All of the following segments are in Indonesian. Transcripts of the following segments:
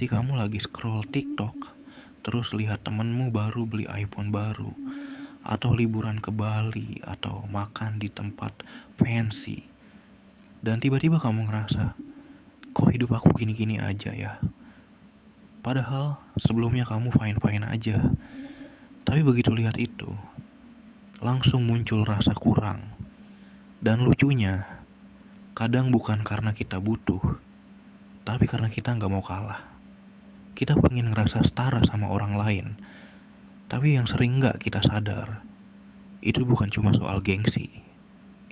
sih kamu lagi scroll TikTok, terus lihat temenmu baru beli iPhone baru, atau liburan ke Bali, atau makan di tempat fancy, dan tiba-tiba kamu ngerasa, kok hidup aku gini-gini aja ya? Padahal sebelumnya kamu fine-fine aja, tapi begitu lihat itu, langsung muncul rasa kurang. Dan lucunya, kadang bukan karena kita butuh, tapi karena kita nggak mau kalah. Kita pengen ngerasa setara sama orang lain, tapi yang sering nggak kita sadar, itu bukan cuma soal gengsi.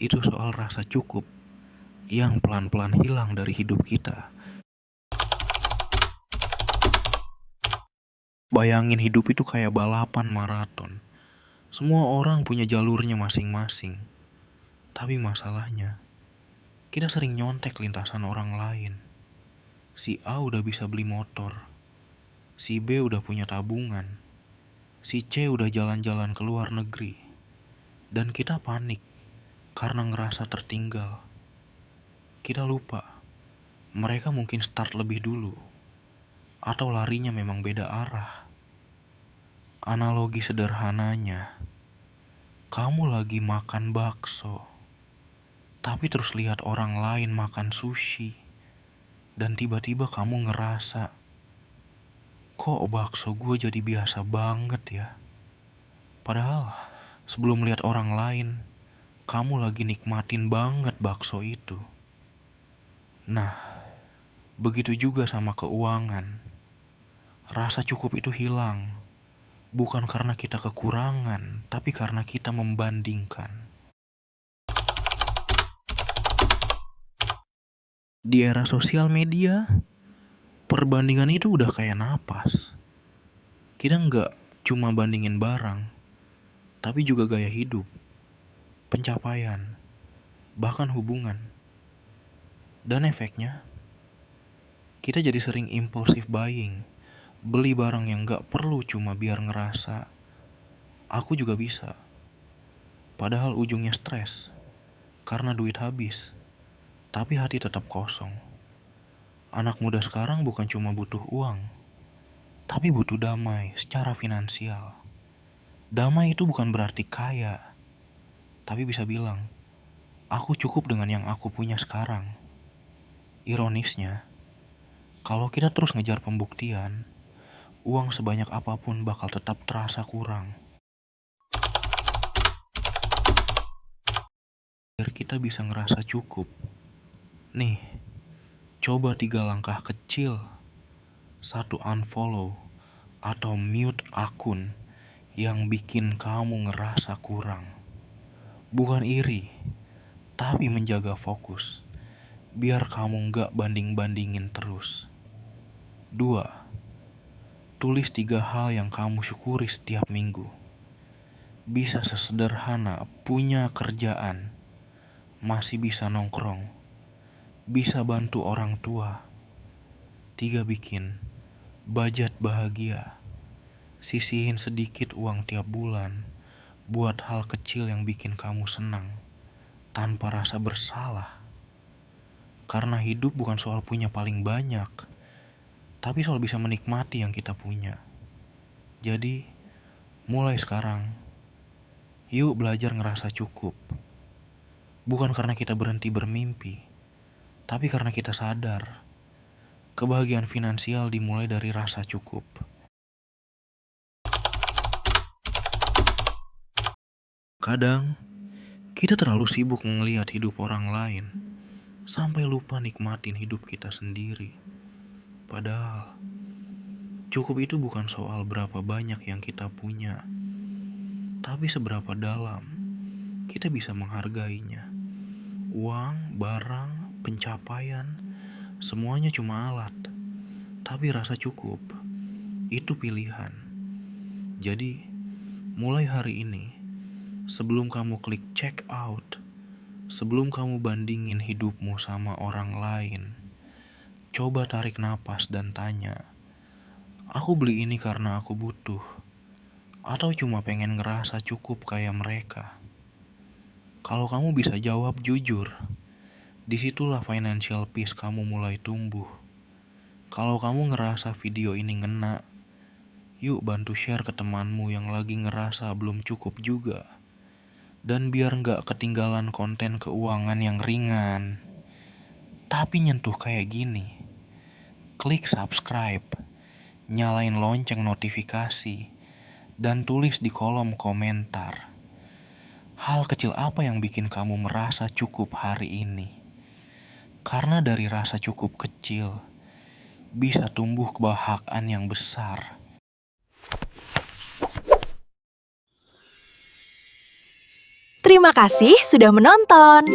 Itu soal rasa cukup yang pelan-pelan hilang dari hidup kita. Bayangin hidup itu kayak balapan maraton. Semua orang punya jalurnya masing-masing. Tapi masalahnya, kita sering nyontek lintasan orang lain. Si A udah bisa beli motor, si B udah punya tabungan, si C udah jalan-jalan ke luar negeri. Dan kita panik karena ngerasa tertinggal. Kita lupa, mereka mungkin start lebih dulu, atau larinya memang beda arah. Analogi sederhananya, kamu lagi makan bakso, tapi terus lihat orang lain makan sushi, dan tiba-tiba kamu ngerasa, kok bakso gue jadi biasa banget ya? Padahal sebelum lihat orang lain, kamu lagi nikmatin banget bakso itu. Nah, begitu juga sama keuangan. Rasa cukup itu hilang, bukan karena kita kekurangan, tapi karena kita membandingkan. Di era sosial media, perbandingan itu udah kayak napas. Kita nggak cuma bandingin barang, tapi juga gaya hidup, pencapaian, bahkan hubungan. Dan efeknya, kita jadi sering impulsif buying, beli barang yang nggak perlu cuma biar ngerasa, aku juga bisa. Padahal ujungnya stres, karena duit habis, tapi hati tetap kosong. Anak muda sekarang bukan cuma butuh uang, tapi butuh damai secara finansial. Damai itu bukan berarti kaya, tapi bisa bilang, aku cukup dengan yang aku punya sekarang. Ironisnya, kalau kita terus ngejar pembuktian, uang sebanyak apapun bakal tetap terasa kurang. Biar kita bisa ngerasa cukup, nih, coba 3 langkah kecil. 1, unfollow atau mute akun yang bikin kamu ngerasa kurang. Bukan iri, tapi menjaga fokus, biar kamu nggak banding-bandingin terus. 2, tulis 3 hal yang kamu syukuri setiap minggu. Bisa sesederhana punya kerjaan, masih bisa nongkrong, bisa bantu orang tua. 3, bikin budget bahagia. Sisihin sedikit uang tiap bulan buat hal kecil yang bikin kamu senang tanpa rasa bersalah. Karena hidup bukan soal punya paling banyak, tapi soal bisa menikmati yang kita punya. Jadi, mulai sekarang, yuk belajar ngerasa cukup. Bukan karena kita berhenti bermimpi, tapi karena kita sadar, kebahagiaan finansial dimulai dari rasa cukup. Kadang, kita terlalu sibuk ngelihat hidup orang lain, sampai lupa nikmatin hidup kita sendiri. Padahal, cukup itu bukan soal berapa banyak yang kita punya, tapi seberapa dalam kita bisa menghargainya. Uang, barang, pencapaian, semuanya cuma alat. Tapi rasa cukup, itu pilihan. Jadi, mulai hari ini, sebelum kamu klik check out, sebelum kamu bandingin hidupmu sama orang lain, coba tarik napas dan tanya, aku beli ini karena aku butuh, atau cuma pengen ngerasa cukup kayak mereka? Kalau kamu bisa jawab jujur, disitulah financial peace kamu mulai tumbuh. Kalau kamu ngerasa video ini ngena, yuk bantu share ke temanmu yang lagi ngerasa belum cukup juga. Dan biar nggak ketinggalan konten keuangan yang ringan, tapi nyentuh kayak gini, klik subscribe, nyalain lonceng notifikasi, dan tulis di kolom komentar. Hal kecil apa yang bikin kamu merasa cukup hari ini? Karena dari rasa cukup kecil, bisa tumbuh kebahagiaan yang besar. Terima kasih sudah menonton.